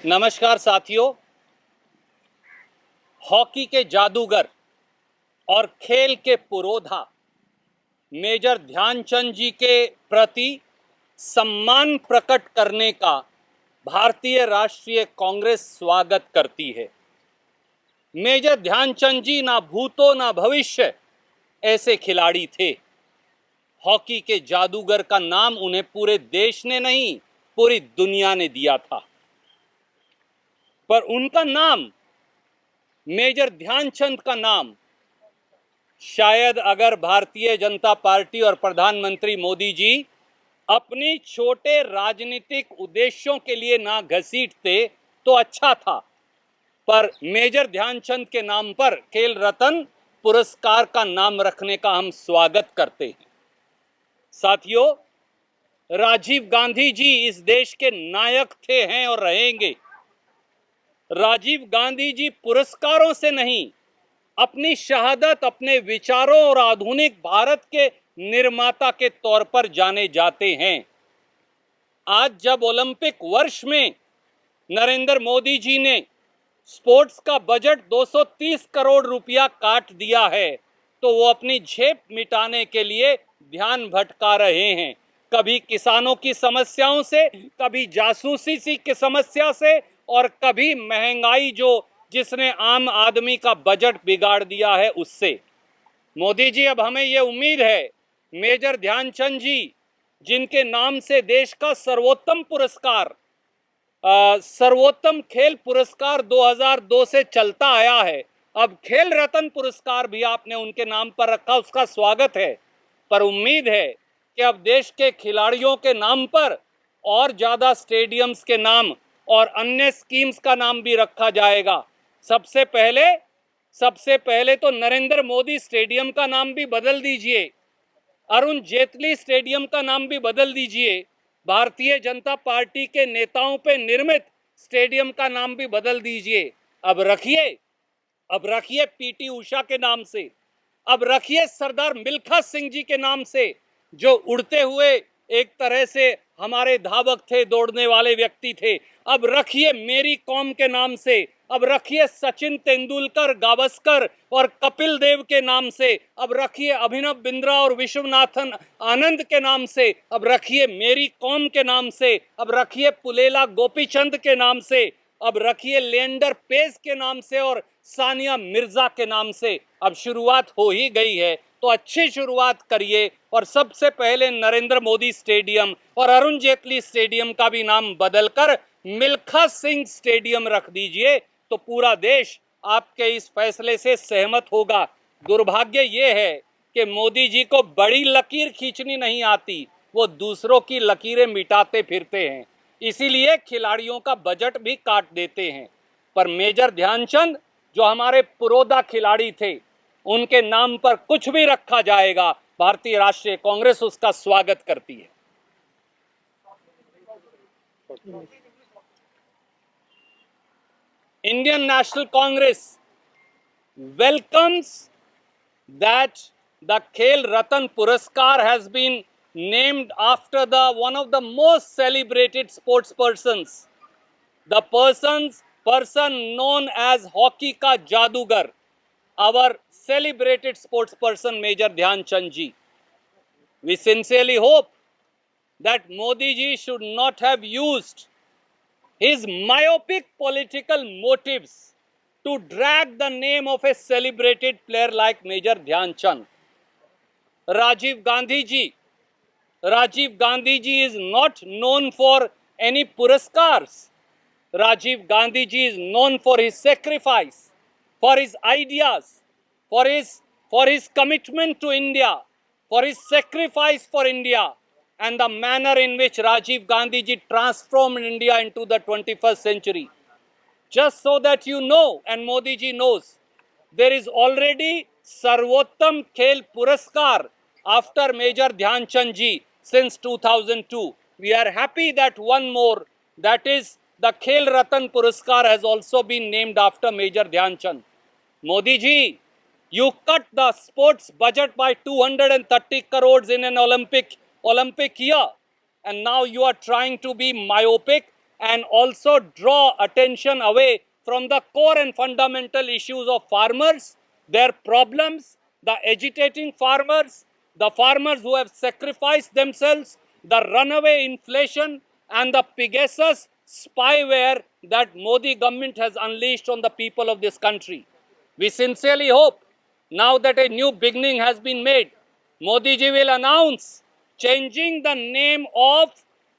नमस्कार साथियों। हॉकी के जादूगर और खेल के पुरोधा मेजर ध्यानचंद जी के प्रति सम्मान प्रकट करने का भारतीय राष्ट्रीय कांग्रेस स्वागत करती है। मेजर ध्यानचंद जी ना भूतो ना भविष्य ऐसे खिलाड़ी थे। हॉकी के जादूगर का नाम उन्हें पूरे देश ने नहीं, पूरी दुनिया ने दिया था। पर उनका नाम, मेजर ध्यानचंद का नाम, शायद अगर भारतीय जनता पार्टी और प्रधानमंत्री मोदी जी अपनी छोटे राजनीतिक उद्देश्यों के लिए ना घसीटते तो अच्छा था। पर मेजर ध्यानचंद के नाम पर खेल रत्न पुरस्कार का नाम रखने का हम स्वागत करते हैं। साथियों, राजीव गांधी जी इस देश के नायक थे, हैं और रहेंगे। राजीव गांधी जी पुरस्कारों से नहीं, अपनी शहादत, अपने विचारों और आधुनिक भारत के निर्माता के तौर पर जाने जाते हैं। आज जब ओलंपिक वर्ष में नरेंद्र मोदी जी ने स्पोर्ट्स का बजट 230 करोड़ रुपया काट दिया है, तो वो अपनी झेप मिटाने के लिए ध्यान भटका रहे हैं। कभी किसानों की समस्याओं से, कभी जासूसी की समस्या से, और कभी महंगाई जिसने आम आदमी का बजट बिगाड़ दिया है उससे। मोदी जी, अब हमें ये उम्मीद है मेजर ध्यानचंद जी, जिनके नाम से देश का सर्वोत्तम पुरस्कार, सर्वोत्तम खेल पुरस्कार 2002 से चलता आया है, अब खेल रत्न पुरस्कार भी आपने उनके नाम पर रखा, उसका स्वागत है। पर उम्मीद है कि अब देश के खिलाड़ियों के नाम पर और ज्यादा स्टेडियम्स के नाम और अन्य स्कीम्स का नाम भी रखा जाएगा। सबसे पहले तो नरेंद्र मोदी स्टेडियम का नाम भी बदल दीजिए, अरुण जेटली स्टेडियम का नाम भी बदल दीजिए, भारतीय जनता पार्टी के नेताओं पे निर्मित स्टेडियम का नाम भी बदल दीजिए। अब रखिए पीटी उषा के नाम से, अब रखिए सरदार मिल्खा सिंह जी के नाम से, जो उड़ते हुए एक तरह से हमारे धावक थे, दौड़ने वाले व्यक्ति थे। अब रखिए मेरी कॉम के नाम से, अब रखिए सचिन तेंदुलकर, गावस्कर और कपिल देव के नाम से, अब रखिए अभिनव बिंद्रा और विश्वनाथन आनंद के नाम से, अब रखिए मेरी कॉम के नाम से, अब रखिए पुलेला गोपीचंद के नाम से, अब रखिए लिएंडर पेस के नाम से और सानिया मिर्जा के नाम से। अब शुरुआत हो ही गई है तो अच्छी शुरुआत करिए और सबसे पहले नरेंद्र मोदी स्टेडियम और अरुण जेटली स्टेडियम का भी नाम बदलकर मिल्खा सिंह स्टेडियम रख दीजिए, तो पूरा देश आपके इस फैसले से सहमत होगा। दुर्भाग्य ये है कि मोदी जी को बड़ी लकीर खींचनी नहीं आती, वो दूसरों की लकीरें मिटाते फिरते हैं, इसीलिए खिलाड़ियों का बजट भी काट देते हैं। पर मेजर ध्यानचंद, जो हमारे पुरोधा खिलाड़ी थे, उनके नाम पर कुछ भी रखा जाएगा, भारतीय राष्ट्रीय कांग्रेस उसका स्वागत करती है। Indian National Congress welcomes that the Khel Ratan Puraskar has been named after one of the most celebrated sports persons, the person known as hockey ka jadugar, our celebrated sports person Major Dhyanchand ji. We sincerely hope that Modi ji should not have used his myopic political motives to drag the name of a celebrated player like Major Dhyanchand. Rajiv Gandhi ji is not known for any puraskars. Rajiv Gandhi ji is known for his sacrifice, for his ideas, for his commitment to India, for his sacrifice for India, and the manner in which Rajiv Gandhi ji transformed India into the 21st century. Just so that you know, and Modi ji knows, there is already Sarvottam Khel Puraskar after Major Dhyanchand ji since 2002. We are happy that one more, that is the Khel Ratan Puraskar, has also been named after Major Dhyanchand. Modi ji, you cut the sports budget by 230 crores in an Olympic year, and now you are trying to be myopic and also draw attention away from the core and fundamental issues of farmers, their problems, the agitating farmers, the farmers who have sacrificed themselves, the runaway inflation, and the Pegasus spyware that Modi government has unleashed on the people of this country. We sincerely hope, now that a new beginning has been made, Modi ji will announce changing the name of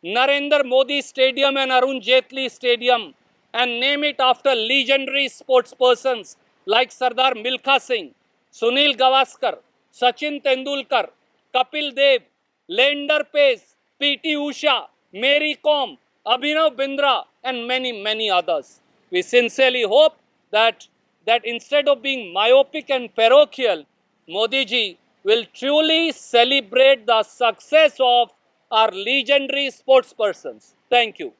Narendra Modi Stadium and Arun Jaitley Stadium and name it after legendary sportspersons like Sardar Milkha Singh, Sunil Gavaskar, Sachin Tendulkar, Kapil Dev, Leander Paes, P.T. Usha, Mary Kom, Abhinav Bindra, and many, many others. We sincerely hope that instead of being myopic and parochial, Modi ji will truly celebrate the success of our legendary sportspersons. Thank you.